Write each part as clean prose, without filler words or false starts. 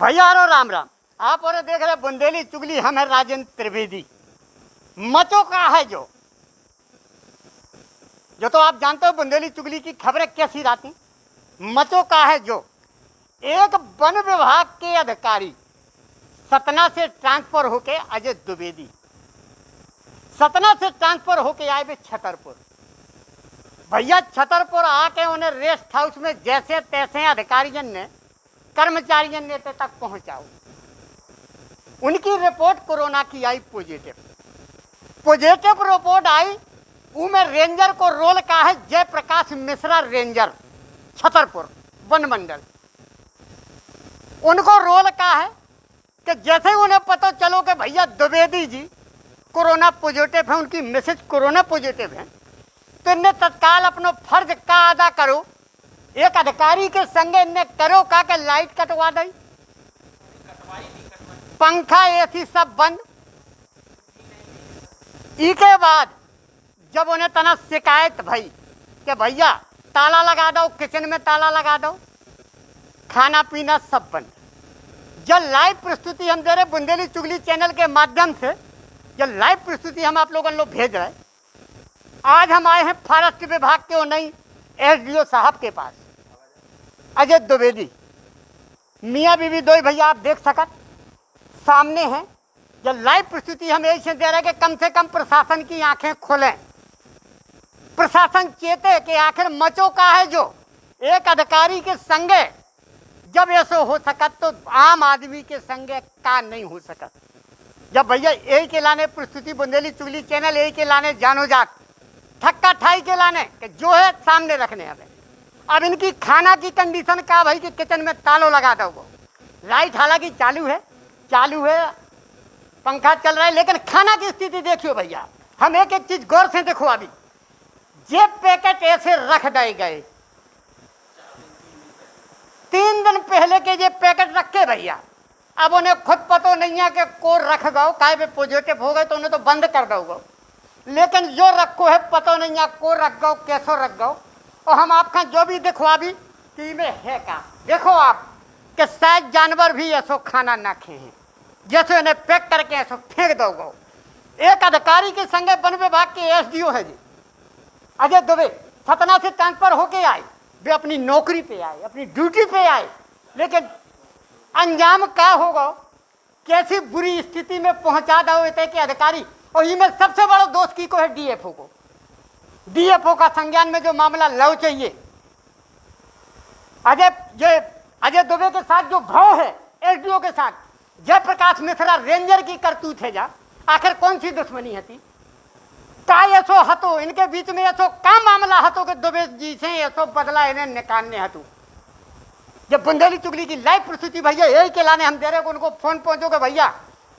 भैया रो राम राम। आप और देख रहे बुंदेली चुगली, हम है राजेंद्र त्रिवेदी। मचो का है जो तो आप जानते हो बुंदेली चुगली की खबरें कैसी रहती। मचो का है जो एक वन विभाग के अधिकारी सतना से ट्रांसफर होके अजय द्विवेदी सतना से ट्रांसफर होके आए वे छतरपुर। भैया छतरपुर आके उन्हें रेस्ट हाउस में जैसे तैसे अधिकारियों ने कर्मचारियों ने तक पहुंचाओ। उनकी रिपोर्ट कोरोना की आई पॉजिटिव रिपोर्ट आई। उनमें रेंजर को रोल का है जयप्रकाश मिश्रा, रेंजर छतरपुर वन मंडल। उनको रोल का है कि जैसे उन्हें पता चलो कि भैया द्विवेदी जी कोरोना पॉजिटिव है, उनकी मैसेज कोरोना पॉजिटिव है, तो इन्हें तत्काल अपना फर्ज का अदा करो। एक अधिकारी के संगे इन्हें करो का के लाइट कटवा दी, पंखा एसी सब बंद। इसके बाद जब उन्हें तना शिकायत भई कि भैया ताला लगा दो, किचन में ताला लगा दो, खाना पीना सब बंद। जब लाइव प्रस्तुति हम दे रहे बुंदेली चुगली चैनल के माध्यम से, जब लाइव प्रस्तुति हम आप लोगों को भेज रहे। आज हम आए हैं फॉरेस्ट विभाग के नई एसडीओ साहब के पास, अजय द्विवेदी। मियाँ बीवी दो भैया आप देख सकत सामने हैं। जब लाइव प्रस्तुति हम ऐसे दे रहे कि कम से कम प्रशासन की आंखें खोलें, प्रशासन चेते कि आखिर मचो का है जो एक अधिकारी के संगे जब ऐसा हो सकत तो आम आदमी के संगे का नहीं हो सकत। जब भैया यही के लाने प्रस्तुति बुंदेली चुगली चैनल यही के लाने जानो जात ठक्का ठाई के लाने कि जो है सामने रखने हमें। अब इनकी खाना की कंडीशन का भाई कि किचन में तालों लगा दो। वो लाइट हालांकि चालू है, पंखा चल रहा है, लेकिन खाना की स्थिति देखियो भैया। हम एक एक चीज गौर से देखो। अभी ये पैकेट ऐसे रख दिए गए, 3 दिन पहले के ये पैकेट रखे भैया। अब उन्हें खुद पता नहीं है कि को रख गो काय पॉजिटिव हो गए तो उन्हें तो बंद कर दो, लेकिन जो रखो है पता नहीं है को रख गो कैसो रख गो। और हम आपका जो भी देखो अभी टी में है का देखो आप कि शायद जानवर भी ऐसो खाना ना खाए हैं, जैसे उन्हें पैक करके ऐसो फेंक दो। एक अधिकारी के संगे वन विभाग के एसडीओ है जी अजय दुबे, सतना से ट्रांसफर होके आए। वे अपनी नौकरी पे आए, अपनी ड्यूटी पे आए, लेकिन अंजाम क्या होगा, कैसी बुरी स्थिति में पहुंचा दो कि अधिकारी। और इसमें सबसे बड़ा दोष की को है डीएफओ को। डीएफओ का संज्ञान में जो मामला लो चाहिए। अजय दुबे के साथ जो भाव है एसडीओ के साथ, जयप्रकाश मिश्रा रेंजर की करतूत है जा। आखिर कौन सी दुश्मनी हती का ऐसो हतो इनके बीच में, ऐसो का मामला हतो कि दुबे जी से ऐसो बदला इन्हें निकालने हतु। जब बुंदेली चुगली की लाइव प्रस्तुति भैया यही के लाने हम दे रहे, उनको फोन पहुंचोगे भैया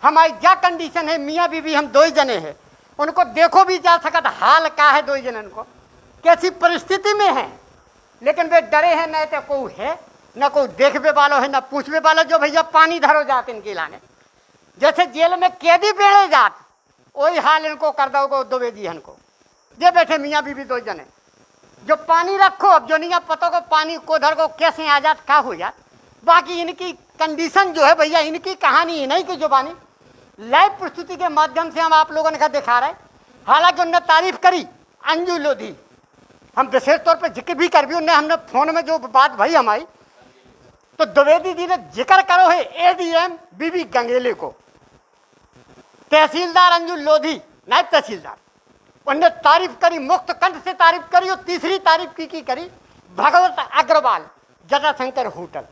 हमारी क्या कंडीशन है, मियाँ बीवी हम 2 ही जने हैं, उनको देखो भी जा सकता हाल का है, 2 ही जनन को कैसी परिस्थिति में है। लेकिन वे डरे हैं, न तो कोई है न कोई देखने वालों है न पूछने वाला। जो भैया पानी धरो जाते इनके लाने, जैसे जेल में कैदी बेड़े जात, वही हाल इनको कर दो द्विवेदी इनको। ये बैठे मियाँ बीवी 2 जने, जो पानी रखो अब जो नहीं पता को पानी को धर को कैसे आ जात क्या हो जात। बाकी इनकी कंडीशन जो है भैया, इनकी कहानी नहीं की जुबानी लाइव प्रस्तुति के माध्यम से हम आप लोगों ने दिखा रहे। हालांकि उनने तारीफ करी अंजू लोधी, हम विशेष तौर पर जिक्र भी कर भी उनने, हमने फोन में जो बात भाई हमारी, तो द्विवेदी जी ने जिक्र करो है एडीएम बीबी गंगेले को, तहसीलदार अंजू लोधी नायब तहसीलदार, उनने तारीफ करी, मुक्त कंठ से तारीफ करी। और तीसरी तारीफ की करी भगवत अग्रवाल जटाशंकर होटल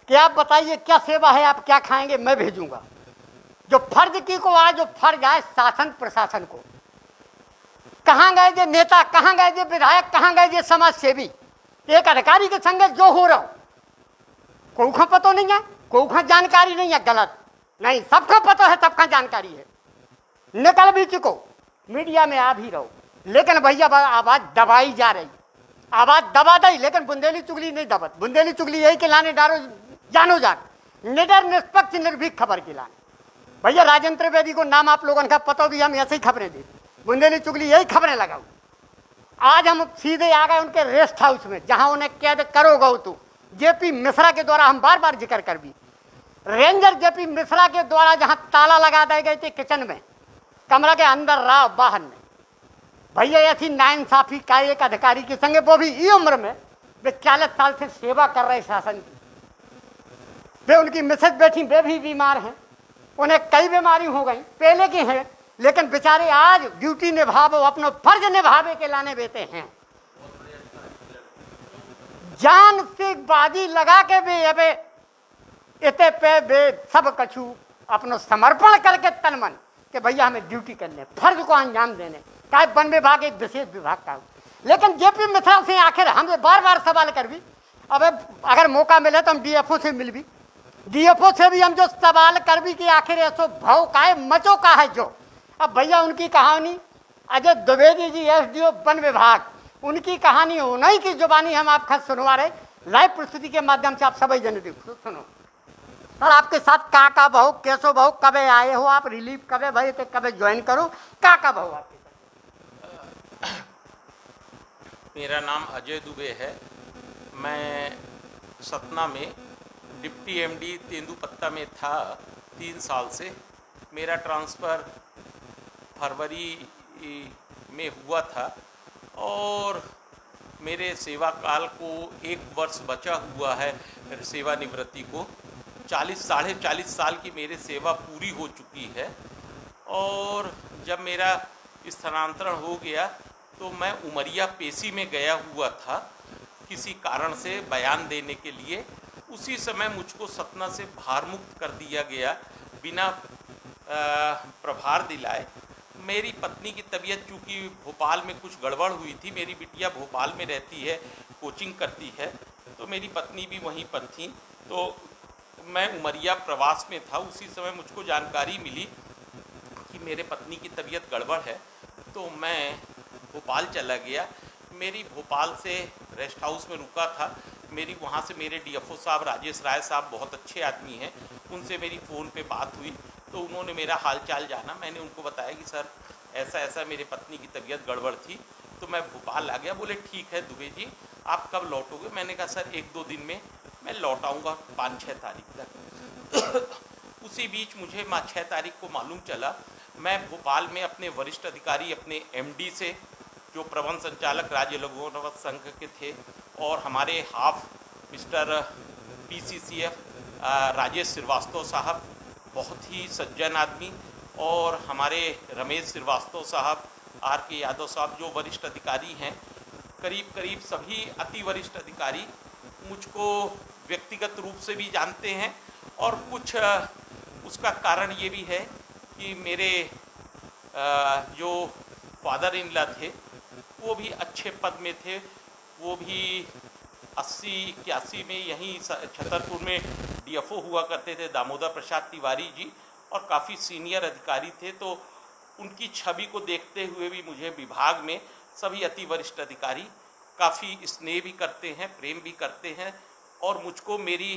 कि आप बताइए क्या सेवा है, आप क्या खाएंगे मैं भेजूंगा। जो फर्ज की को आज जो फर्ज आए शासन प्रशासन को, कहाँ गए जे नेता, कहाँ गए जे विधायक, कहाँ गए जे समाज सेवी। एक अधिकारी के संगे जो हो रहा कोई का पता नहीं है, कोई का जानकारी नहीं है, गलत नहीं, सबका पता है, सबका जानकारी है। निकल भी चुको, मीडिया में आ भी रहो, लेकिन भैया आवाज दबाई जा रही, आवाज दबा दी, लेकिन बुंदेली चुगली नहीं दबत। बुंदेली चुगली यही के लाने डारो जानो जान निडर निष्पक्ष निर्भीक खबर के लाने। भैया राजेंद्र त्रिवेदी को नाम आप लोगों का पता भी, हम ऐसे ही खबरें दी, बुंदेली चुगली यही खबरें लगाओ। आज हम सीधे आ गए उनके रेस्ट हाउस में, जहां उन्हें कैद करोगे तो जेपी मिश्रा के द्वारा हम बार बार जिक्र कर भी रेंजर जेपी मिश्रा के द्वारा जहां ताला लगा दिए गए थे किचन में, कमरा के अंदर रहा बाहर में, भैया ऐसी नाइंसाफी का एक अधिकारी के संगे, वो भी ये उम्र में, वे 40 साल से सेवा कर रहे शासन की। वे उनकी मिसेज बैठी, वे भी बीमार हैं, उन्हें कई बीमारी हो गई पहले की हैं, लेकिन बेचारे आज ड्यूटी निभावो, अपना फर्ज निभावे के लाने बेटे हैं। जान से बाजी लगा के भी अबे इते पे वे सब कछु अपनो समर्पण करके तन मन कि भैया हमें ड्यूटी करने, फर्ज को अंजाम देने का। वन विभाग एक विशेष विभाग का, लेकिन जेपी मिश्रा से आखिर हम बार बार सवाल कर भी, अब अगर मौका मिले तो हम डीएफओ से मिल भी, डीएफओ से भी हम जो सवाल कर भी कि आखिर ऐसो भाव का है, मचो का है जो। अब भैया उनकी कहानी अजय द्विवेदी जी एसडीओ वन विभाग, उनकी कहानी उन्हीं की जुबानी हम आपका सुनवा रहे लाइव प्रस्तुति के माध्यम से। आप सभी जन देखो सुनो सर, आपके साथ का भाव, कैसो भाव, कब आए हो आप, रिलीफ कब भाई तो कब ज्वाइन करो, का भाव आपके साथ? मेरा नाम अजय दुबे है। मैं सतना में डिप्टी एमडी तेंदुपत्ता में था 3 साल से। मेरा ट्रांसफ़र फरवरी में हुआ था और मेरे सेवा काल को 1 वर्ष बचा हुआ है सेवानिवृत्ति को। साढ़े 40 साल की मेरी सेवा पूरी हो चुकी है और जब मेरा स्थानांतरण हो गया तो मैं उमरिया पेशी में गया हुआ था किसी कारण से बयान देने के लिए। उसी समय मुझको सतना से भार मुक्त कर दिया गया बिना प्रभार दिलाए। मेरी पत्नी की तबीयत चूँकि भोपाल में कुछ गड़बड़ हुई थी, मेरी बिटिया भोपाल में रहती है, कोचिंग करती है, तो मेरी पत्नी भी वहीं पर थी, तो मैं उमरिया प्रवास में था। उसी समय मुझको जानकारी मिली कि मेरे पत्नी की तबीयत गड़बड़ है, तो मैं भोपाल चला गया। मेरी भोपाल से रेस्ट हाउस में रुका था। मेरी वहाँ से मेरे डीएफओ साहब राजेश राय साहब बहुत अच्छे आदमी हैं, उनसे मेरी फ़ोन पे बात हुई तो उन्होंने मेरा हाल चाल जाना। मैंने उनको बताया कि सर ऐसा ऐसा मेरे पत्नी की तबीयत गड़बड़ थी, तो मैं भोपाल आ गया। बोले ठीक है दुबे जी, आप कब लौटोगे? मैंने कहा सर 1-2 दिन में मैं लौट आऊँगा, 5-6 तारीख तक। उसी बीच मुझे 6 तारीख को मालूम चला, मैं भोपाल में अपने वरिष्ठ अधिकारी, अपने एमडी से, जो प्रबंध संचालक राज्य लघु वनोपज संघ के थे, और हमारे हाफ मिस्टर पीसीसीएफ राजेश श्रीवास्तव साहब, बहुत ही सज्जन आदमी, और हमारे रमेश श्रीवास्तव साहब, आर.के. यादव साहब, जो वरिष्ठ अधिकारी हैं, करीब सभी अति वरिष्ठ अधिकारी मुझको व्यक्तिगत रूप से भी जानते हैं। और कुछ उसका कारण ये भी है कि मेरे जो फादर इन लॉ थे वो भी अच्छे पद में थे। वो भी 80-81 में यहीं छतरपुर में डीएफओ हुआ करते थे, दामोदर प्रसाद तिवारी जी, और काफ़ी सीनियर अधिकारी थे। तो उनकी छवि को देखते हुए भी मुझे विभाग में सभी अति वरिष्ठ अधिकारी काफ़ी स्नेह भी करते हैं, प्रेम भी करते हैं, और मुझको मेरी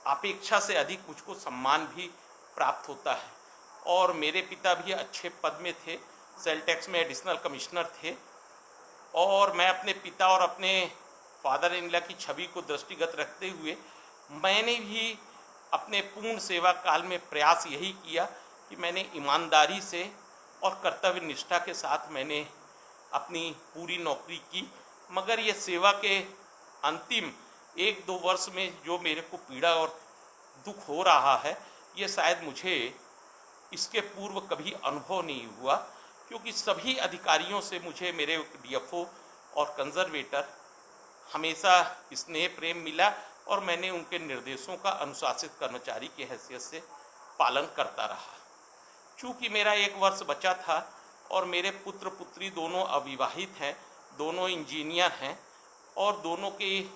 अपेक्षा से अधिक मुझको सम्मान भी प्राप्त होता है। और मेरे पिता भी अच्छे पद में थे, सेल टैक्स में एडिशनल कमिश्नर थे, और मैं अपने पिता और अपने फादर इन लॉ की छवि को दृष्टिगत रखते हुए मैंने भी अपने पूर्ण सेवा काल में प्रयास यही किया कि मैंने ईमानदारी से और कर्तव्य निष्ठा के साथ मैंने अपनी पूरी नौकरी की। मगर ये सेवा के अंतिम 1-2 वर्ष में जो मेरे को पीड़ा और दुख हो रहा है, ये शायद मुझे इसके पूर्व कभी अनुभव नहीं हुआ, क्योंकि सभी अधिकारियों से मुझे, मेरे डीएफओ और कंजर्वेटर, हमेशा स्नेह प्रेम मिला, और मैंने उनके निर्देशों का अनुशासित कर्मचारी की हैसियत से पालन करता रहा। चूँकि मेरा 1 वर्ष बचा था और मेरे पुत्र पुत्री दोनों अविवाहित हैं, दोनों इंजीनियर हैं, और दोनों की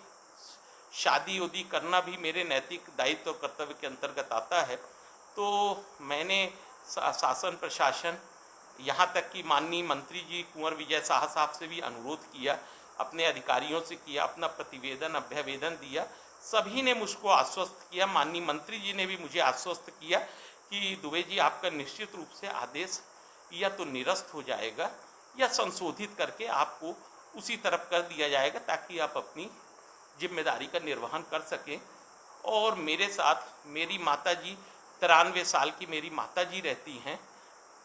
शादी उदी करना भी मेरे नैतिक दायित्व और कर्तव्य के अंतर्गत आता है, तो मैंने शासन प्रशासन, यहाँ तक कि माननीय मंत्री जी कुंवर विजय शाह साहब से भी अनुरोध किया, अपने अधिकारियों से किया, अपना प्रतिवेदन अभ्यवेदन दिया। सभी ने मुझको आश्वस्त किया, माननीय मंत्री जी ने भी मुझे आश्वस्त किया कि दुबे जी आपका निश्चित रूप से आदेश या तो निरस्त हो जाएगा या संशोधित करके आपको उसी तरफ कर दिया जाएगा, ताकि आप अपनी जिम्मेदारी का निर्वहन कर सकें। और मेरे साथ मेरी माताजी 93 साल की मेरी माताजी रहती हैं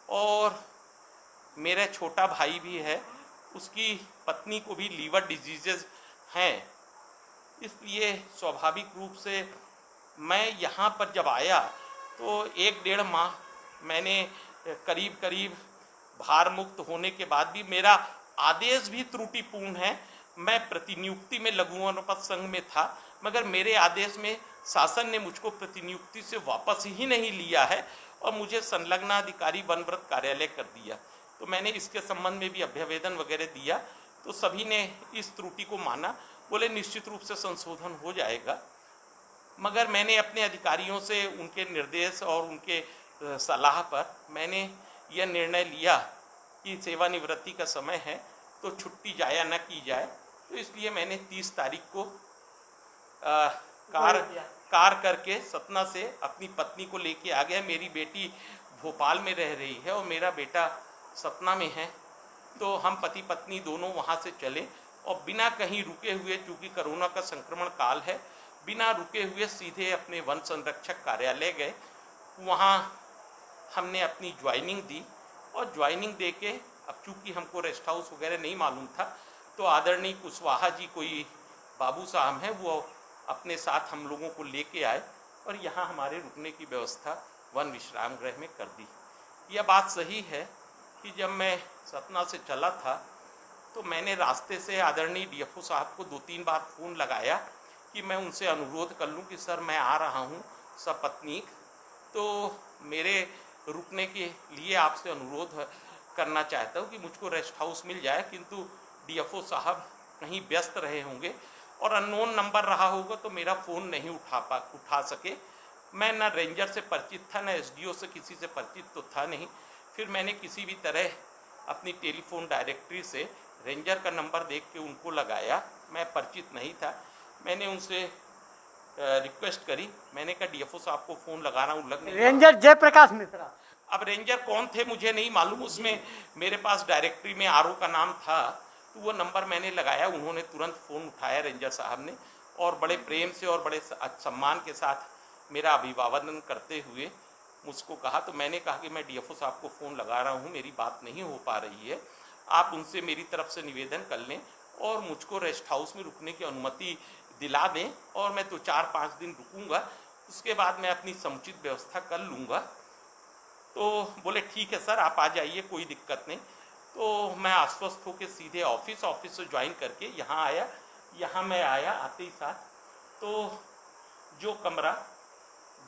और मेरा छोटा भाई भी है, उसकी पत्नी को भी लीवर डिजीजेज हैं। इसलिए स्वाभाविक रूप से मैं यहाँ पर जब आया तो 1-1.5 माह मैंने करीब करीब भार मुक्त होने के बाद भी मेरा आदेश भी त्रुटिपूर्ण है। मैं प्रतिनियुक्ति में लघु वनोपज संघ में था, मगर मेरे आदेश में शासन ने मुझको प्रतिनियुक्ति से वापस ही नहीं लिया है और मुझे संलग्नाधिकारी वनव्रत कार्यालय कर दिया। तो मैंने इसके संबंध में भी अभ्यवेदन वगैरह दिया, तो सभी ने इस त्रुटि को माना, बोले निश्चित रूप से संशोधन हो जाएगा। मगर मैंने अपने अधिकारियों से उनके निर्देश और उनके सलाह पर मैंने यह निर्णय लिया कि सेवानिवृत्ति का समय है तो छुट्टी जाया न की जाए। तो इसलिए मैंने 30 तारीख को कार करके सतना से अपनी पत्नी को लेके आ गया। मेरी बेटी भोपाल में रह रही है और मेरा बेटा सतना में है, तो हम पति पत्नी दोनों वहाँ से चले और बिना कहीं रुके हुए, चूँकि कोरोना का संक्रमण काल है, बिना रुके हुए सीधे अपने वन संरक्षक कार्यालय गए। वहाँ हमने अपनी ज्वाइनिंग दी और ज्वाइनिंग दे के, अब चूँकि हमको रेस्ट हाउस वगैरह नहीं मालूम था, तो आदरणीय कुशवाहा जी कोई बाबू साहब हैं, वो अपने साथ हम लोगों को लेके आए और यहाँ हमारे रुकने की व्यवस्था वन विश्राम गृह में कर दी। यह बात सही है कि जब मैं सतना से चला था तो मैंने रास्ते से आदरणीय डीएफओ साहब को 2-3 बार फ़ोन लगाया कि मैं उनसे अनुरोध कर लूं कि सर मैं आ रहा हूं सपत्नीक, तो मेरे रुकने के लिए आपसे अनुरोध करना चाहता हूं कि मुझको रेस्ट हाउस मिल जाए। किंतु डीएफओ साहब कहीं व्यस्त रहे होंगे और अननोन नंबर रहा होगा तो मेरा फ़ोन नहीं उठा सके। मैं न रेंजर से परिचित था, न एसडीओ से किसी से परिचित तो था नहीं। फिर मैंने किसी भी तरह अपनी टेलीफोन डायरेक्टरी से रेंजर का नंबर देख के उनको लगाया। मैं परिचित नहीं था, मैंने उनसे रिक्वेस्ट करी, मैंने कहा डीएफओ साहब को फ़ोन लगा रहा हूँ, लग नहीं। रेंजर जयप्रकाश मिश्रा। अब रेंजर कौन थे मुझे नहीं मालूम, उसमें मेरे पास डायरेक्टरी में आरओ का नाम था, तो वो नंबर मैंने लगाया। उन्होंने तुरंत फ़ोन उठाया रेंजर साहब ने और बड़े प्रेम से और बड़े सम्मान के साथ मेरा अभिवादन करते हुए मुझको कहा। तो मैंने कहा कि मैं डीएफओ साहब को फ़ोन लगा रहा हूँ, मेरी बात नहीं हो पा रही है, आप उनसे मेरी तरफ से निवेदन कर लें और मुझको रेस्ट हाउस में रुकने की अनुमति दिला दें और मैं तो 4-5 दिन रुकूंगा, उसके बाद मैं अपनी समुचित व्यवस्था कर लूँगा। तो बोले ठीक है सर, आप आ जाइए, कोई दिक्कत नहीं। तो मैं आश्वस्त होकर सीधे ऑफिस से ज्वाइन करके यहाँ आया। यहाँ मैं आया आते ही साथ तो जो कमरा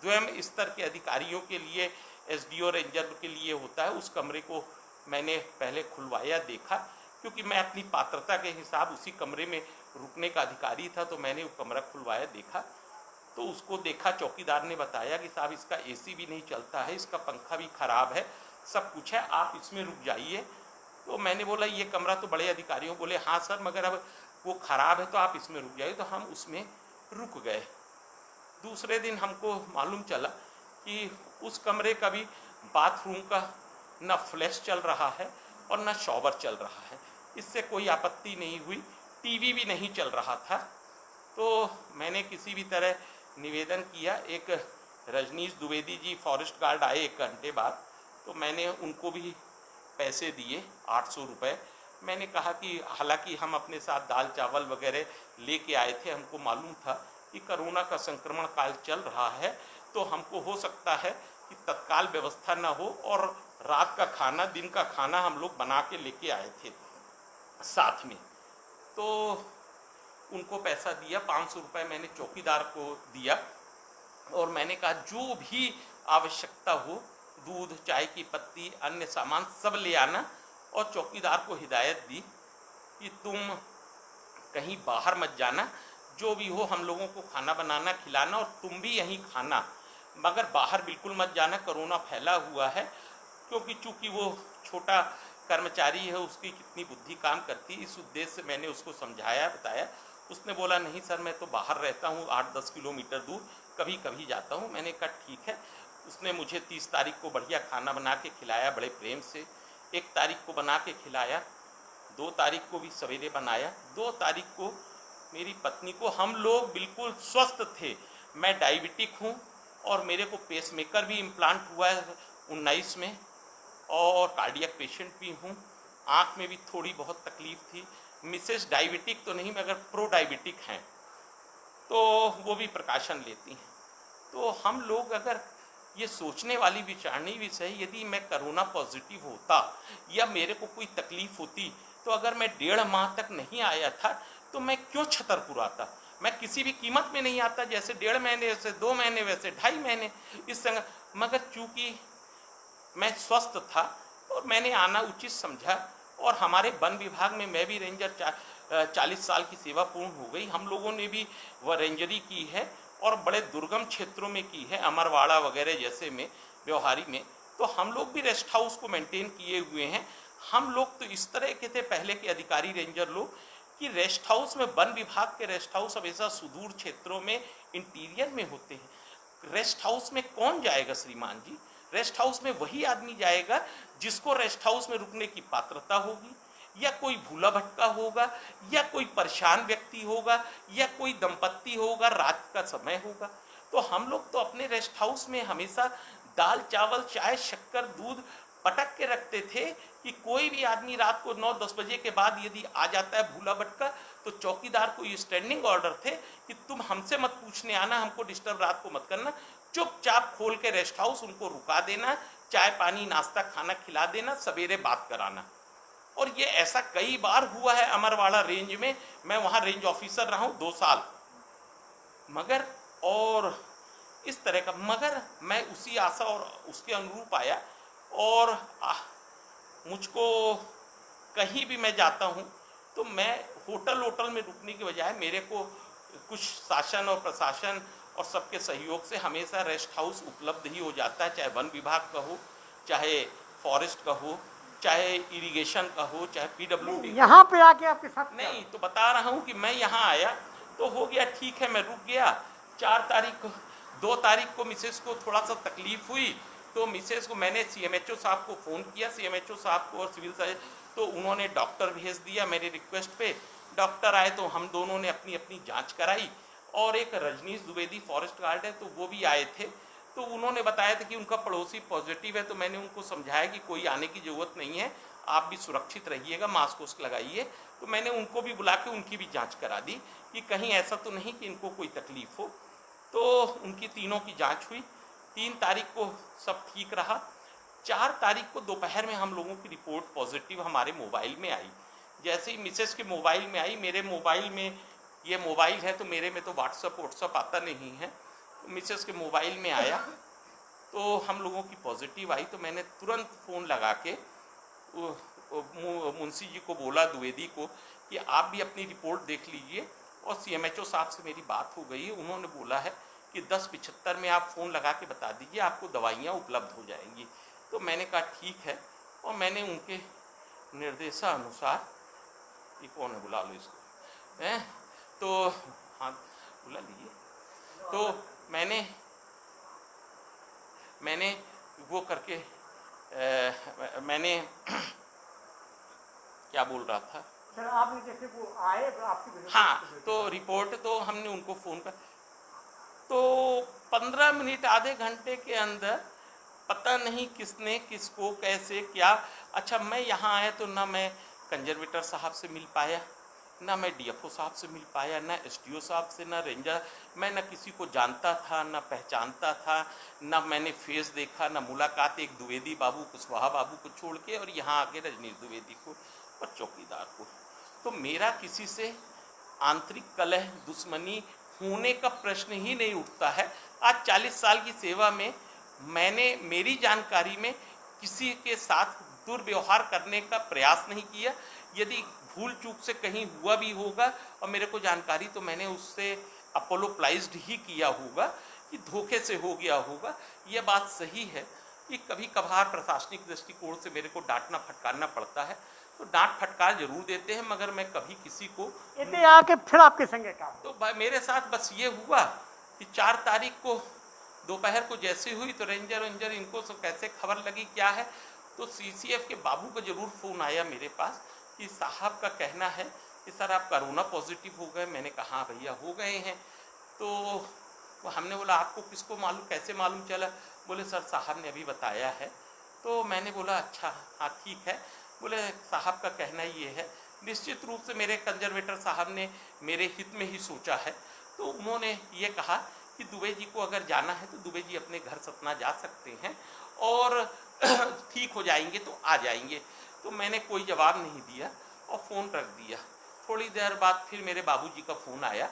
द्वयम स्तर के अधिकारियों के लिए, एसडीओ रेंजर के लिए होता है, उस कमरे को मैंने पहले खुलवाया, देखा, क्योंकि मैं अपनी पात्रता के हिसाब उसी कमरे में रुकने का अधिकारी था, तो मैंने वो कमरा खुलवाया, देखा। तो उसको देखा, चौकीदार ने बताया कि साहब इसका एसी भी नहीं चलता है, इसका पंखा भी खराब है, सब कुछ है, आप इसमें रुक जाइए। तो मैंने बोला ये कमरा तो बड़े अधिकारियों, बोले हाँ सर, मगर अब वो ख़राब है तो आप इसमें रुक जाइए। तो हम उसमें रुक गए। दूसरे दिन हमको मालूम चला कि उस कमरे का भी बाथरूम का न फ्लैश चल रहा है और न शॉवर चल रहा है। इससे कोई आपत्ति नहीं हुई, टीवी भी नहीं चल रहा था। तो मैंने किसी भी तरह निवेदन किया। एक रजनीश द्विवेदी जी फॉरेस्ट गार्ड आए 1 घंटे बाद, तो मैंने उनको भी पैसे दिए 800 रुपये। मैंने कहा कि हालांकि हम अपने साथ दाल चावल वगैरह लेके आए थे, हमको मालूम था कि कोरोना का संक्रमण काल चल रहा है, तो हमको हो सकता है कि तत्काल व्यवस्था न हो, और रात का खाना, दिन का खाना हम लोग बना के लेके आए थे साथ में। तो उनको पैसा दिया, 500 रुपये मैंने चौकीदार को दिया और मैंने कहा जो भी आवश्यकता हो, दूध, चाय की पत्ती, अन्य सामान सब ले आना, और चौकीदार को हिदायत दी कि तुम कहीं बाहर मत जाना, जो भी हो हम लोगों को खाना बनाना खिलाना और तुम भी यहीं खाना, मगर बाहर बिल्कुल मत जाना, कोरोना फैला हुआ है। क्योंकि चूँकि वो छोटा कर्मचारी है, उसकी कितनी बुद्धि काम करती, इस उद्देश्य से मैंने उसको समझाया, बताया। उसने बोला नहीं सर, मैं तो बाहर रहता हूँ 8-10 किलोमीटर दूर, कभी कभी जाता हूँ। मैंने कहा ठीक है। उसने मुझे 30 तारीख को बढ़िया खाना बना के खिलाया बड़े प्रेम से, 1 तारीख को बना के खिलाया, 2 तारीख को भी सवेरे बनाया, 2 तारीख को मेरी पत्नी को, हम लोग बिल्कुल स्वस्थ थे, मैं डायबिटिक हूँ और मेरे को पेसमेकर भी इम्प्लांट हुआ है 19 में, और कार्डियक पेशेंट भी हूँ। आँख में भी थोड़ी बहुत तकलीफ थी। मिसेस डायबिटिक तो नहीं मगर प्रो डायबिटिक हैं, तो वो भी प्रकाशन लेती हैं। तो हम लोग अगर ये सोचने वाली विचारणी विषय, यदि मैं कोरोना पॉजिटिव होता या मेरे को कोई तकलीफ होती, तो अगर मैं 1.5 माह तक नहीं आया था तो मैं क्यों छतरपुर आता? मैं किसी भी कीमत में नहीं आता, जैसे 1.5 महीने, वैसे 2 महीने, वैसे 2.5 महीने इस संग। मगर चूंकि मैं स्वस्थ था और मैंने आना उचित समझा, और हमारे वन विभाग में मैं भी रेंजर 40 साल की सेवा पूर्ण हो गई। हम लोगों ने भी वह रेंजरी की है और बड़े दुर्गम क्षेत्रों में की है, अमरवाड़ा वगैरह जैसे में, व्यवहारी में। तो हम लोग भी रेस्ट हाउस को मेंटेन किए हुए हैं। हम लोग तो इस तरह के थे पहले के अधिकारी रेंजर लोग कि रेस्ट हाउस में, वन विभाग के रेस्ट हाउस हमेशा सुदूर क्षेत्रों में इंटीरियर में होते हैं। रेस्ट हाउस में कौन जाएगा श्रीमान जी? रेस्ट हाउस में वही आदमी जाएगा जिसको रेस्ट हाउस में रुकने की पात्रता होगी, या कोई भूला भटका होगा, या कोई परेशान व्यक्ति होगा, या कोई दंपत्ति होगा, रात का समय होगा। तो हम लोग तो अपने रेस्ट हाउस में हमेशा दाल चावल चाय शक्कर दूध पटक के रखते थे कि कोई भी आदमी रात को 9-10 बजे के बाद यदि आ जाता है भूला भटका, तो चौकीदार को ये स्टैंडिंग ऑर्डर थे कि तुम हमसे मत पूछने आना, हमको डिस्टर्ब रात को मत करना, चुपचाप खोल के रेस्ट हाउस उनको रुका देना, चाय पानी नाश्ता खाना खिला देना, सवेरे बात कराना। और ये ऐसा कई बार हुआ है अमरवाड़ा रेंज में। मैं वहाँ रेंज ऑफिसर रहा हूँ 2 साल, मगर और इस तरह का, मगर मैं उसी आशा और उसके अनुरूप आया। और मुझको कहीं भी मैं जाता हूँ तो मैं होटल में रुकने की बजाय मेरे को कुछ शासन और प्रशासन और सबके सहयोग से हमेशा रेस्ट हाउस उपलब्ध ही हो जाता है, चाहे वन विभाग का हो, चाहे फॉरेस्ट का हो, चाहे इरिगेशन का हो, चाहे PWD। यहाँ पे आके आपके साथ नहीं तो बता रहा हूँ कि मैं यहाँ आया तो हो गया, ठीक है, मैं रुक गया। 4 तारीख को, 2 तारीख को मिसेस को थोड़ा सा तकलीफ हुई, तो मिसेस को मैंने CMHO साहब को फ़ोन किया, CMHO साहब को और सिविल सर्जन, तो उन्होंने डॉक्टर भेज दिया मेरे रिक्वेस्ट पे। डॉक्टर आए तो हम दोनों ने अपनी अपनी जांच कराई, और एक रजनीश द्विवेदी फॉरेस्ट गार्ड है, तो वो भी आए थे। तो उन्होंने बताया था कि उनका पड़ोसी पॉजिटिव है, तो मैंने उनको समझाया कि कोई आने की ज़रूरत नहीं है, आप भी सुरक्षित रहिएगा, मास्क वास्क लगाइए। तो मैंने उनको भी बुला के उनकी भी जांच करा दी कि कहीं ऐसा तो नहीं कि इनको कोई तकलीफ हो। तो उनकी तीनों की जांच हुई। 3 तारीख को सब ठीक रहा। 4 तारीख को दोपहर में हम लोगों की रिपोर्ट पॉजिटिव हमारे मोबाइल में आई। जैसे ही मिसेस के मोबाइल में आई, मेरे मोबाइल में, ये मोबाइल है तो मेरे में तो व्हाट्सअप आता नहीं है, तो मिसेस के मोबाइल में आया तो हम लोगों की पॉजिटिव आई। तो मैंने तुरंत फ़ोन लगा के मुंशी जी को बोला, द्विवेदी को, कि आप भी अपनी रिपोर्ट देख लीजिए। और CMHO साहब से मेरी बात हो गई, उन्होंने बोला है कि 10:75 में आप फ़ोन लगा के बता दीजिए, आपको दवाइयाँ उपलब्ध हो जाएंगी। तो मैंने कहा ठीक है, और मैंने उनके निर्देशानुसार, ये कौन है, बुला लो इसको, हैं, तो हाँ बुला लीजिए। तो मैंने वो करके मैंने क्या बोल रहा था, सर आपने जैसे वो आए आपकी, हाँ, तो रिपोर्ट तो हमने उनको फ़ोन कर, तो 15 मिनट आधे घंटे के अंदर पता नहीं किसने किसको कैसे क्या। अच्छा, मैं यहाँ आया तो ना मैं कंजर्वेटर साहब से मिल पाया, ना मैं DFO साहब से मिल पाया, ना SDO साहब से, ना रेंजर, मैं ना किसी को जानता था, ना पहचानता था, ना मैंने फेस देखा, ना मुलाकात एक द्विवेदी बाबू, कुशवाहा बाबू को छोड़ के, और यहाँ आके रजनीश द्विवेदी को और चौकीदार को। तो मेरा किसी से आंतरिक कलह दुश्मनी होने का प्रश्न ही नहीं उठता है। आज 40 साल की सेवा में मैंने मेरी जानकारी में किसी के साथ दुर्व्यवहार करने का प्रयास नहीं किया। यदि भूल चूक से कहीं हुआ भी होगा और मेरे को जानकारी, तो मैंने उससे अपोलोप्लाइज्ड ही किया होगा कि धोखे से हो गया होगा। यह बात सही है कि कभी कभार प्रशासनिक दृष्टिकोण से मेरे को डांटना फटकारना पड़ता है, तो डांट फटकार जरूर देते हैं, मगर मैं कभी किसी को इतने आके फिर आपके संगे काम। तो मेरे साथ बस ये हुआ कि 4 तारीख को दोपहर को जैसे हुई तो रेंजर इनको सब कैसे खबर लगी क्या है, तो CCF के बाबू का जरूर फ़ोन आया मेरे पास कि साहब का कहना है कि सर आप कोरोना पॉजिटिव हो गए। मैंने कहा हाँ भैया हो गए हैं। तो वो हमने बोला आपको किसको मालूम, कैसे मालूम चला? बोले सर साहब ने अभी बताया है। तो मैंने बोला अच्छा हाँ ठीक है। बोले साहब का कहना ये है, निश्चित रूप से मेरे कंजर्वेटर साहब ने मेरे हित में ही सोचा है। तो उन्होंने ये कहा कि दुबे जी को अगर जाना है तो दुबे जी अपने घर सतना जा सकते हैं और ठीक हो जाएंगे तो आ जाएंगे। तो मैंने कोई जवाब नहीं दिया और फ़ोन रख दिया। थोड़ी देर बाद फिर मेरे बाबूजी का फ़ोन आया।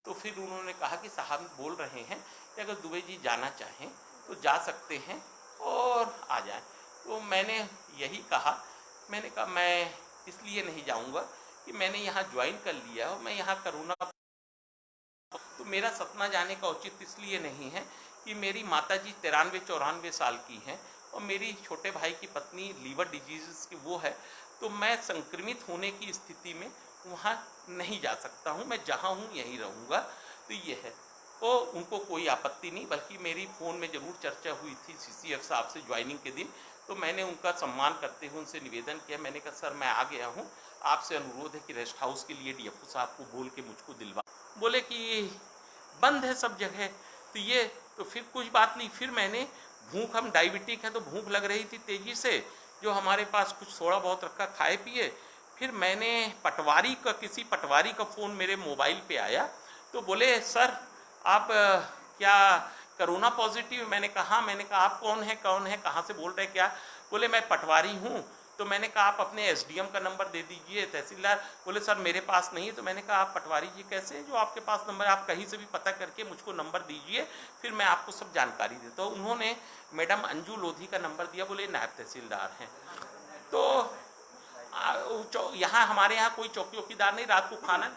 तो फिर उन्होंने कहा कि साहब बोल रहे हैं कि अगर दुबे जी जाना चाहें तो जा सकते हैं और आ जाएं। तो मैंने यही कहा, मैंने कहा मैं इसलिए नहीं जाऊंगा कि मैंने यहाँ ज्वाइन कर लिया और मैं यहाँ करूँगा। तो मेरा सतना जाने का औचित्य इसलिए नहीं है कि मेरी माताजी 93-94 साल की हैं और मेरी छोटे भाई की पत्नी लीवर डिजीज़ की वो है। तो मैं संक्रमित होने की स्थिति में वहाँ नहीं जा सकता हूँ, मैं जहाँ हूँ यहीं रहूँगा। तो ये है। तो उनको कोई आपत्ति नहीं, बल्कि मेरी फ़ोन में ज़रूर चर्चा हुई थी CCF साहब से ज्वाइनिंग के दिन। तो मैंने उनका सम्मान करते हुए उनसे निवेदन किया। मैंने कहा सर मैं आ गया हूँ, आपसे अनुरोध है कि रेस्ट हाउस के लिए DFO साहब को बोल के मुझको दिलवा। बोले कि बंद है सब जगह। तो ये तो फिर कुछ बात नहीं। फिर मैंने भूख, हम डायबिटिक है तो भूख लग रही थी तेज़ी से, जो हमारे पास कुछ थोड़ा बहुत रखा खाए पिए। फिर मैंने पटवारी का, किसी पटवारी का फ़ोन मेरे मोबाइल पे आया। तो बोले सर आप क्या कोरोना पॉजिटिव? मैंने कहा हाँ। मैंने कहा आप कौन है कहाँ से बोल रहे क्या? बोले मैं पटवारी हूँ। तो मैंने कहा आप अपने SDM का नंबर दे दीजिए, तहसीलदार। बोले सर मेरे पास नहीं है। तो मैंने कहा आप पटवारी जी कैसे जो आपके पास नंबर, आप कहीं से भी पता करके मुझको नंबर दीजिए, फिर मैं आपको सब जानकारी देता हूँ। उन्होंने मैडम अंजू लोधी का नंबर दिया। बोले नायब तहसीलदार हैं। तो यहाँ हमारे यहाँ कोई चौकीदार नहीं, रात को खाना।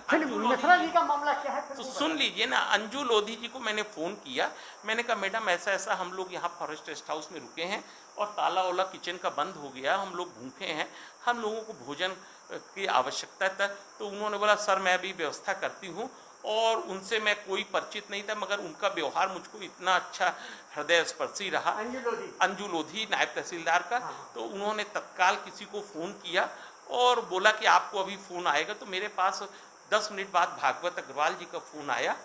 फिर मिश्रा जी का मामला क्या है? तो सुन लीजिए ना, अंजू लोधी जी को मैंने फ़ोन किया। मैंने कहा मैडम ऐसा ऐसा हम लोग यहाँ फॉरेस्ट रेस्ट हाउस में रुके हैं और ताला वाला किचन का बंद हो गया, हम लोग भूखे हैं, हम लोगों को भोजन की आवश्यकता है। तो उन्होंने बोला सर मैं अभी व्यवस्था करती हूँ। और उनसे मैं कोई परिचित नहीं था, मगर उनका व्यवहार मुझको इतना अच्छा हृदय स्पर्शी रहा। अंजू लोधी नायब तहसीलदार का। तो उन्होंने तत्काल किसी को फ़ोन किया और बोला कि आपको अभी फ़ोन आएगा। तो मेरे पास 10 मिनट बाद भागवत अग्रवाल जी का फ़ोन आया।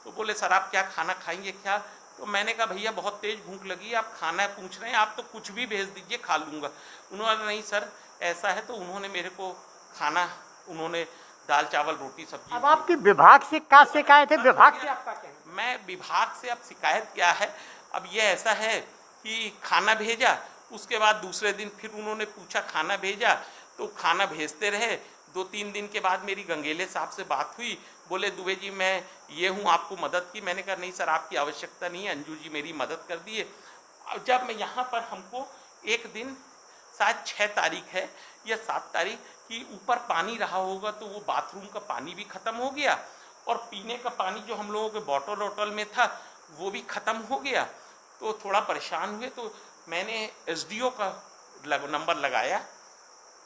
तो बोले सर आप क्या खाना खाएंगे क्या? तो मैंने कहा भैया बहुत तेज़ भूख लगी है, आप खाना पूछ रहे हैं, आप तो कुछ भी भेज दीजिए खा लूँगा। उन्होंने नहीं सर ऐसा है। तो उन्होंने मेरे को खाना, उन्होंने दाल चावल रोटी सब्जी। अब आपकी विभाग से क्या शिकायत है? विभाग से आपका क्या है? मैं विभाग से अब शिकायत क्या है, अब ये ऐसा है कि खाना भेजा, उसके बाद दूसरे दिन फिर उन्होंने पूछा खाना भेजा, तो खाना भेजते रहे। 2-3 दिन के बाद मेरी गंगेले साहब से बात हुई। बोले दुबे जी मैं ये हूँ, आपको मदद की। मैंने कहा नहीं सर आपकी आवश्यकता नहीं है, अंजू जी मेरी मदद कर दिए। अब जब मैं यहाँ पर, हमको एक दिन शायद 6 तारीख है या 7 तारीख की, ऊपर पानी रहा होगा तो वो बाथरूम का पानी भी ख़त्म हो गया और पीने का पानी जो हम लोगों के बॉटल में था वो भी ख़त्म हो गया। तो थोड़ा परेशान हुए। तो मैंने SDO का नंबर लगाया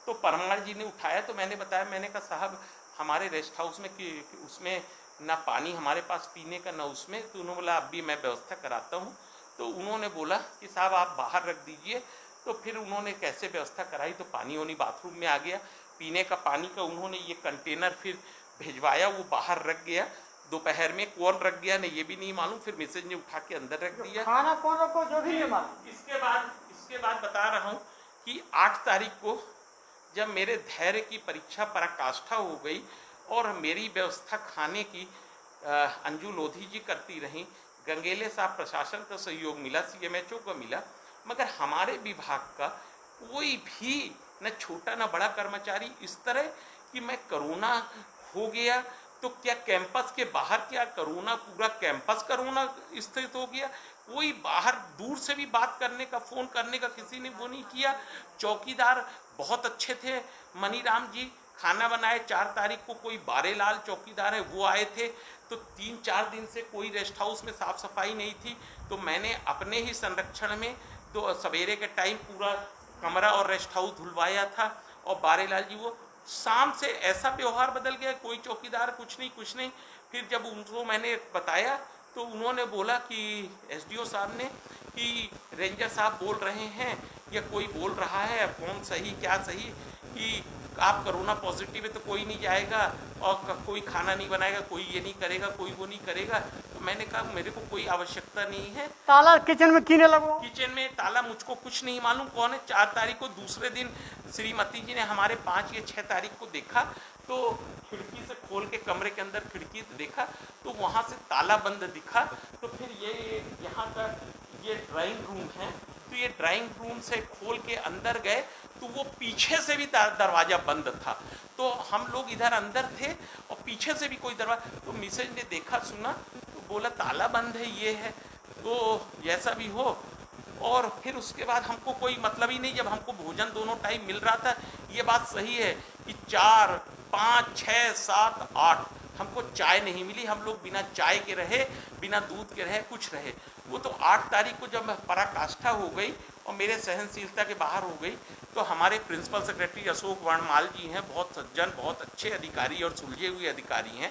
तो परमार जी ने उठाया। तो मैंने बताया, मैंने कहा साहब हमारे रेस्ट हाउस में कि उसमें ना पानी हमारे पास पीने का ना उसमें। तो उन्होंने बोला अब भी मैं व्यवस्था कराता हूँ। तो उन्होंने बोला कि साहब आप बाहर रख दीजिए। तो फिर उन्होंने कैसे व्यवस्था कराई, तो पानी वानी बाथरूम में आ गया। पीने का पानी का उन्होंने ये कंटेनर फिर भिजवाया, वो बाहर रख गया। दोपहर में कौन रख गया नहीं ये भी नहीं मालूम, फिर मैसेज ने उठा के अंदर रख दिया। खाना कौन रखो जो भी नहीं मालूम। इसके बाद बता रहा हूँ कि 8 तारीख को जब मेरे धैर्य की परीक्षा पराकाष्ठा हो गई और मेरी व्यवस्था खाने की अंजू लोधी जी करती रहीं, गंगेले साहब प्रशासन का सहयोग मिला, CMHO का मिला, मगर हमारे विभाग का कोई भी न छोटा न बड़ा कर्मचारी इस तरह कि मैं कोरोना हो गया तो क्या कैंपस के बाहर क्या कोरोना, पूरा कैंपस कोरोना स्थित हो गया, कोई बाहर दूर से भी बात करने का, फ़ोन करने का किसी ने वो नहीं किया। चौकीदार बहुत अच्छे थे, मनीराम जी खाना बनाए। 4 तारीख को कोई बारेलाल चौकीदार है वो आए थे। तो 3-4 दिन से कोई रेस्ट हाउस में साफ़ सफाई नहीं थी। तो मैंने अपने ही संरक्षण में तो सवेरे के टाइम पूरा कमरा और रेस्ट हाउस धुलवाया था। और बारेलाल जी वो शाम से ऐसा व्यवहार बदल गया, कोई चौकीदार कुछ नहीं। फिर जब उनको मैंने बताया तो उन्होंने बोला कि SDO साहब ने कि रेंजर साहब बोल रहे हैं या कोई बोल रहा है, कौन सही क्या सही, कि आप कोरोना पॉजिटिव है तो कोई नहीं जाएगा और कोई खाना नहीं बनाएगा, कोई ये नहीं करेगा, कोई वो नहीं करेगा। तो मैंने कहा मेरे को कोई आवश्यकता नहीं है। ताला किचन में कीने लगो। किचन में ताला मुझको कुछ नहीं मालूम कौन है। 4 तारीख को दूसरे दिन श्रीमती जी ने हमारे 5 या 6 तारीख को देखा तो खिड़की से खोल के कमरे के अंदर खिड़की देखा तो वहाँ से ताला बंद दिखा। तो फिर ये यहाँ का ये ड्राइंग रूम है, तो ये ड्राइंग रूम से खोल के अंदर गए तो वो पीछे से भी दरवाजा बंद था। तो हम लोग इधर अंदर थे और पीछे से भी कोई दरवाजा, तो मिसेज ने देखा सुना तो बोला ताला बंद है, ये है, तो जैसा भी हो। और फिर उसके बाद हमको कोई मतलब ही नहीं, जब हमको भोजन दोनों टाइम मिल रहा था। ये बात सही है कि 4, 5, 6, 7, 8 हमको चाय नहीं मिली। हम लोग बिना चाय के रहे, बिना दूध के रहे, कुछ रहे। वो तो 8 तारीख को जब पराकाष्ठा हो गई और मेरे सहनशीलता के बाहर हो गई तो हमारे प्रिंसिपल सेक्रेटरी अशोक वर्णमाल जी हैं, बहुत सज्जन, बहुत अच्छे अधिकारी और सुलझे हुए अधिकारी हैं,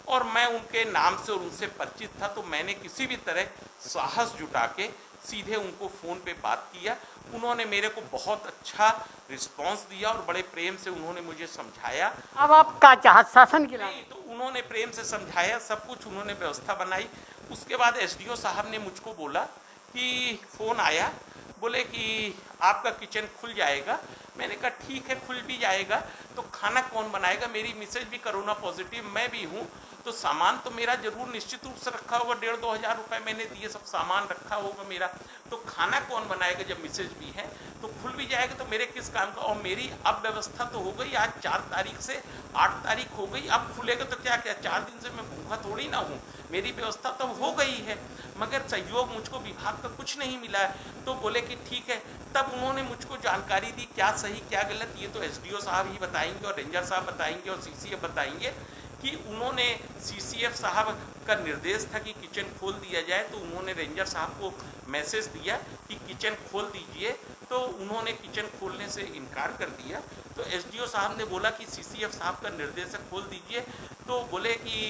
और मैं उनके नाम से और उनसे परिचित था। तो मैंने किसी भी तरह साहस जुटा के सीधे उनको फ़ोन पे बात किया। उन्होंने मेरे को बहुत अच्छा रिस्पांस दिया और बड़े प्रेम से उन्होंने मुझे समझाया। अब आप का चाहत शासन के नहीं, तो उन्होंने प्रेम से समझाया, सब कुछ उन्होंने व्यवस्था बनाई। उसके बाद एसडीओ साहब ने मुझको बोला कि फ़ोन आया, बोले कि आपका किचन खुल जाएगा। मैंने कहा ठीक है, खुल भी जाएगा तो खाना कौन बनाएगा? मेरी मिसेज भी कोरोना पॉजिटिव, मैं भी हूँ, तो सामान तो मेरा जरूर निश्चित रूप से रखा होगा। 1,500-2 हज़ार रुपये मैंने दिए, सब सामान रखा होगा मेरा, तो खाना कौन बनाएगा जब मिसेज भी है? तो खुल भी जाएगा तो मेरे किस काम का? और मेरी अब व्यवस्था तो हो गई, आज 4 तारीख से 8 तारीख हो गई, अब खुलेगा तो क्या क्या 4 दिन से मैं भूखा थोड़ी ना हूँ, मेरी व्यवस्था तो हो गई है, मगर सहयोग मुझको विभाग का कुछ नहीं मिला है। तो बोले कि ठीक है। तब उन्होंने मुझको जानकारी दी, क्या सही क्या गलत ये तो एसडीओ साहब ही बताएंगे और रेंजर साहब बताएंगे और सीसीएफ बताएंगे, कि उन्होंने सीसीएफ साहब का निर्देश था कि किचन खोल दिया जाए, तो उन्होंने रेंजर साहब को मैसेज दिया कि किचन खोल दीजिए, तो उन्होंने किचन खोलने से इनकार कर दिया। तो एसडीओ साहब ने बोला कि सीसीएफ साहब का निर्देश है खोल दीजिए, तो बोले कि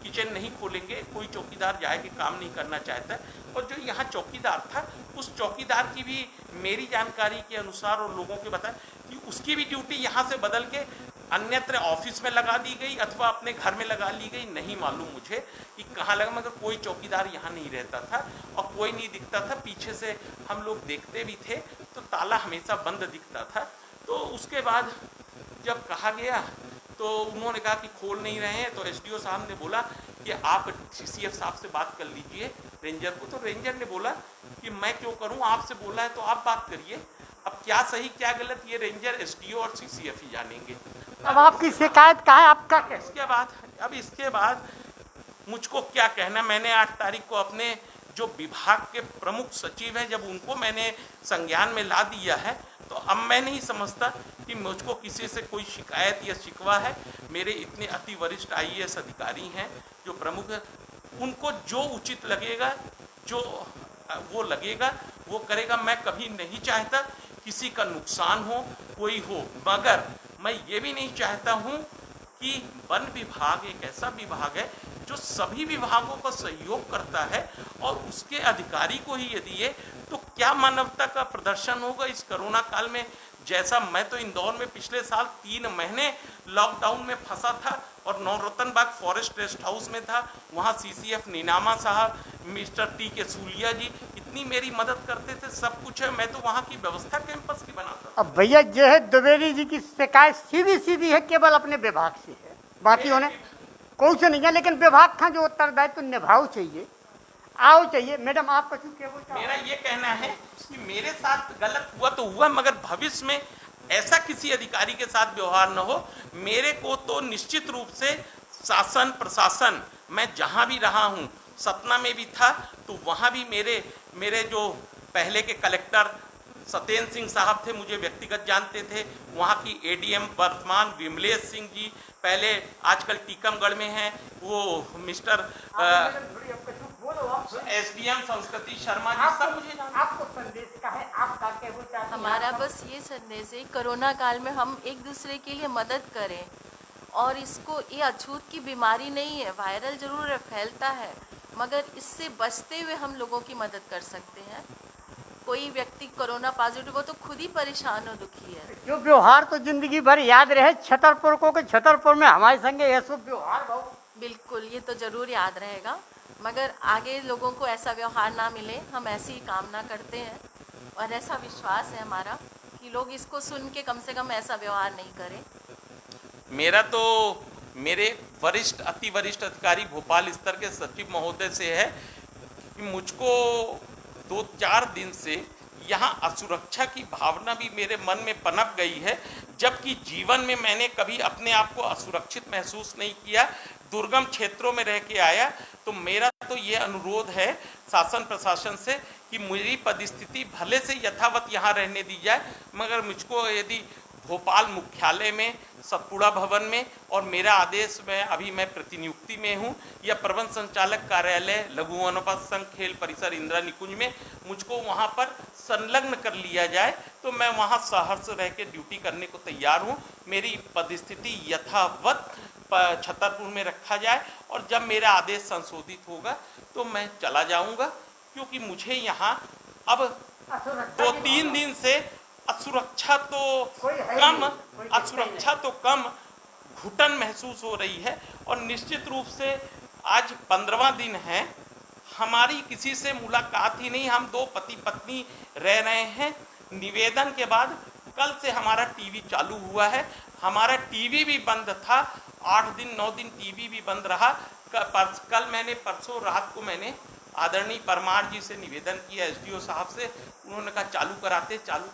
किचन नहीं खोलेंगे, कोई चौकीदार जाए कि काम नहीं करना चाहता। और जो यहाँ चौकीदार था, उस चौकीदार की भी मेरी जानकारी के अनुसार और लोगों के बताया कि उसकी भी ड्यूटी यहाँ से बदल के अन्यत्र ऑफिस में लगा दी गई अथवा अपने घर में लगा ली गई, नहीं मालूम मुझे कि कहाँ लगा, मगर कोई चौकीदार यहाँ नहीं रहता था और कोई नहीं दिखता था। पीछे से हम लोग देखते भी थे तो ताला हमेशा बंद दिखता था। तो उसके बाद जब कहा गया तो उन्होंने कहा कि खोल नहीं रहे हैं, तो एसडीओ साहब ने बोला कि आप सीसीएफ साहब से बात कर लीजिए रेंजर को। तो रेंजर ने बोला कि मैं क्यों करूं, आपसे बोला है तो आप बात करिए। अब क्या सही क्या गलत ये रेंजर, एसडीओ और सीसीएफ ही जानेंगे। अब आपकी शिकायत का है, आपका इसके बाद मुझको क्या कहना, मैंने 8 तारीख को अपने जो विभाग के प्रमुख सचिव हैं, जब उनको मैंने संज्ञान में ला दिया है, तो अब मैं नहीं समझता कि मुझको किसी से कोई शिकायत या शिकवा है। मेरे इतने अति वरिष्ठ आईएएस अधिकारी हैं जो प्रमुख हैं, उनको जो उचित लगेगा, जो वो लगेगा वो करेगा। मैं कभी नहीं चाहता किसी का नुकसान हो, कोई हो, मगर मैं ये भी नहीं चाहता हूँ कि वन विभाग एक ऐसा विभाग है जो सभी विभागों का सहयोग करता है और उसके अधिकारी को ही यदि ये, तो क्या मानवता का प्रदर्शन होगा इस कोरोना काल में। जैसा मैं तो इंदौर में पिछले साल 3 महीने लॉकडाउन में फंसा था और नौरतन बाग फॉरेस्ट रेस्ट हाउस में था, वहाँ सीसीएफ नीनामा साहब, मिस्टर टी के सूलिया जी इतनी मेरी मदद करते थे, सब कुछ है। मैं तो वहाँ की व्यवस्था कैंपस की बनाता। अब भैया जो है द्विवेदी जी की शिकायत सीधी सीधी है, केवल अपने विभाग से है, बाकी होने कोई से नहीं है, लेकिन विभाग का जो उत्तरदायित्व निभाओ चाहिए, आओ चाहिए। मैडम आप कुछ मेरा ये कहना है कि मेरे साथ गलत हुआ तो हुआ, मगर भविष्य में ऐसा किसी अधिकारी के साथ व्यवहार न हो। मेरे को तो निश्चित रूप से शासन प्रशासन, मैं जहाँ भी रहा हूँ, सतना में भी था तो वहाँ भी मेरे जो पहले के कलेक्टर सत्येंद्र सिंह साहब थे, मुझे व्यक्तिगत जानते थे। वहाँ की एडीएम वर्तमान विमलेश सिंह जी, पहले आजकल टीकमगढ़ में हैं, वो मिस्टर एसडीएम संस्कृति शर्मा जी, सब मुझे जानते हैं। आपको संदेश का है, आप क्या कहना चाहते हैं? हमारा बस ये संदेश है, कोरोना काल में हम एक दूसरे के लिए मदद करें, और इसको ये अछूत की बीमारी नहीं है, वायरल जरूर फैलता है, मगर इससे बचते हुए हम लोगों की मदद कर सकते हैं। कोई व्यक्ति कोरोना पॉजिटिव हो तो खुद ही परेशान हो, दुखी है। जो व्यवहार तो जिंदगी भर याद रहे छतरपुर को कि छतरपुर में हमारे संगे ऐसा व्यवहार बहुत। बिल्कुल, ये तो ज़रूर याद रहेगा, मगर आगे लोगों को ऐसा व्यवहार ना मिले, हम ऐसी ही कामना करते हैं और ऐसा विश्वास है हमारा कि लोग इसको सुन के कम से कम ऐसा व्यवहार नहीं करें। मेरा तो मेरे वरिष्ठ अति वरिष्ठ अधिकारी भोपाल स्तर के सचिव महोदय से है कि मुझको 2-4 दिन से यहाँ असुरक्षा की भावना भी मेरे मन में पनप गई है, जबकि जीवन में मैंने कभी अपने आप को असुरक्षित महसूस नहीं किया। दुर्गम क्षेत्रों में रह के आया, तो मेरा तो ये अनुरोध है शासन प्रशासन से कि मेरी परिस्थिति भले से यथावत यहाँ रहने दी जाए, मगर मुझको यदि भोपाल मुख्यालय में सतपुड़ा भवन में और मेरा आदेश में अभी मैं प्रतिनियुक्ति में हूँ या प्रबंध संचालक कार्यालय लघु वनोपज संघ खेल परिसर इंदिरा निकुंज में मुझको वहाँ पर संलग्न कर लिया जाए तो मैं वहाँ सहर्ष रह के ड्यूटी करने को तैयार हूँ। मेरी परिस्थिति यथावत छतरपुर में रखा जाए और जब मेरा आदेश संशोधित होगा तो मैं चला जाऊँगा, क्योंकि मुझे यहाँ अब 2-3 दिन से असुरक्षा तो कम घुटन महसूस हो रही है। और निश्चित रूप से आज 15वां दिन है, हमारी किसी से मुलाकात ही नहीं। हम 2 पति पत्नी रह रहे हैं। निवेदन के बाद कल से हमारा टीवी चालू हुआ है। हमारा टीवी भी बंद था, 8 दिन 9 दिन टीवी भी बंद रहा। परसों रात को मैंने आदरणीय परमार जी से निवेदन किया, एसडीओ साहब से। उन्होंने कहा चालू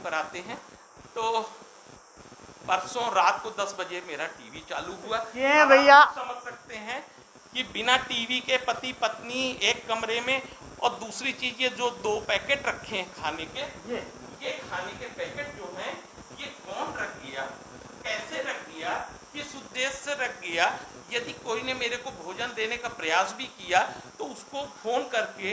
कराते हैं। तो परसों रात को 10 बजे मेरा टीवी चालू हुआ। ये भैया आप समझ सकते हैं कि बिना टीवी के पति पत्नी एक कमरे में, और दूसरी चीज ये जो 2 पैकेट रखे हैं खाने के, ये खाने के पैकेट जो हैं ये कौन रख गया, कैसे रख गया, किस उद्देश्य से रख गया। यदि कोई ने मेरे को भोजन देने का प्रयास भी किया तो उसको फोन करके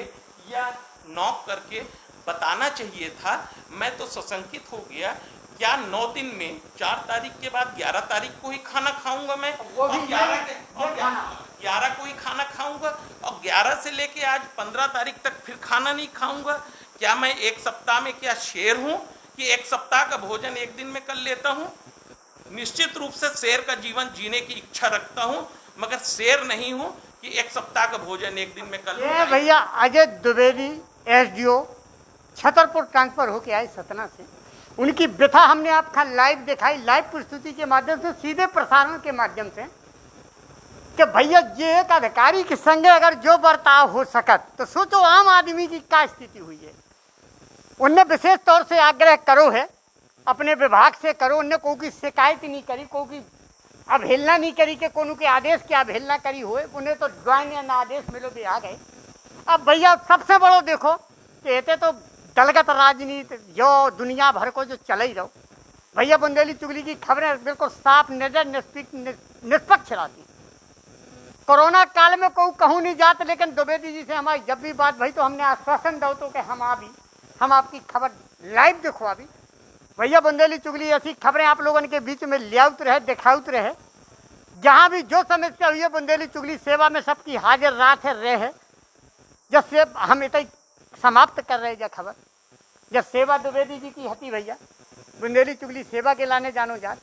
या नॉक करके बताना चाहिए था। मैं तो सशंकित हो गया, क्या 9 दिन में 4 तारीख के बाद 11 तारीख को ही खाना खाऊंगा मैं, वो भी और 11 को ही खाना खाऊंगा, और 11 से लेके आज 15 तारीख तक फिर खाना नहीं खाऊंगा। क्या मैं एक सप्ताह में क्या शेर हूं कि एक सप्ताह का भोजन एक दिन में कर लेता हूं? निश्चित रूप से शेर का जीवन जीने की इच्छा रखता हूं, मगर शेर नहीं हूं कि एक सप्ताह का भोजन एक दिन में कर लूं। ये भैया अजय द्विवेदी एसडीओ छतरपुर ट्रांसफर होके आए सतना से। उनकी व्यथा हमने आपका लाइव दिखाई, लाइव प्रस्तुति के माध्यम से, सीधे प्रसारण के माध्यम से, कि भैया ये एक अधिकारी के संगे अगर जो बर्ताव हो सकत तो सोचो आम आदमी की क्या स्थिति हुई है। उनने विशेष तौर से आग्रह करो है, अपने विभाग से करो। उनने कोई की शिकायत नहीं करी, कोई की अवहेलना नहीं करी कि कोनो के आदेश की अवहेलना करी हुए। उन्हें तो ज्वाइन आदेश मिलो भी आ गए। अब भैया सबसे बड़ो देखो कहते तो दलगत राजनीति जो दुनिया भर को जो चल ही रहो, भैया बुंदेली चुगली की खबरें बिल्कुल साफ नजर निष्पक्ष रहती। कोरोना काल में कोई कहूँ नहीं जाते, लेकिन द्विवेदी जी से हमारी जब भी बात भई तो हमने आश्वासन दो तो कि हम आपकी खबर लाइव दिखवा भी। भैया बुंदेली चुगली ऐसी खबरें आप लोगों के बीच में लियाउत रहे, दिखाउत रहे। जहाँ भी जो समस्या हुई है बुंदेली चुगली सेवा में सबकी हाजिर रात है रहे। जब से हम इतना समाप्त कर रहे हैं खबर, जब सेवा द्विवेदी जी की हती भैया बुंदेली चुगली सेवा के लाने जानो जात।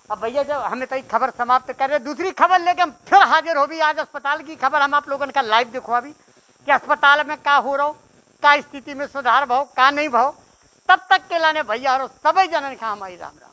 अब भैया जब हम इतना खबर समाप्त कर रहे, दूसरी खबर लेके हम फिर हाजिर हो भी। आज अस्पताल की खबर हम आप लोगों का लाइव दिखवा भी कि अस्पताल में क्या हो रहा हो, क्या स्थिति में सुधार भाव, क्या नहीं भाव। तब तक के लाने भैया और सभी जनन का हमारी राम राम।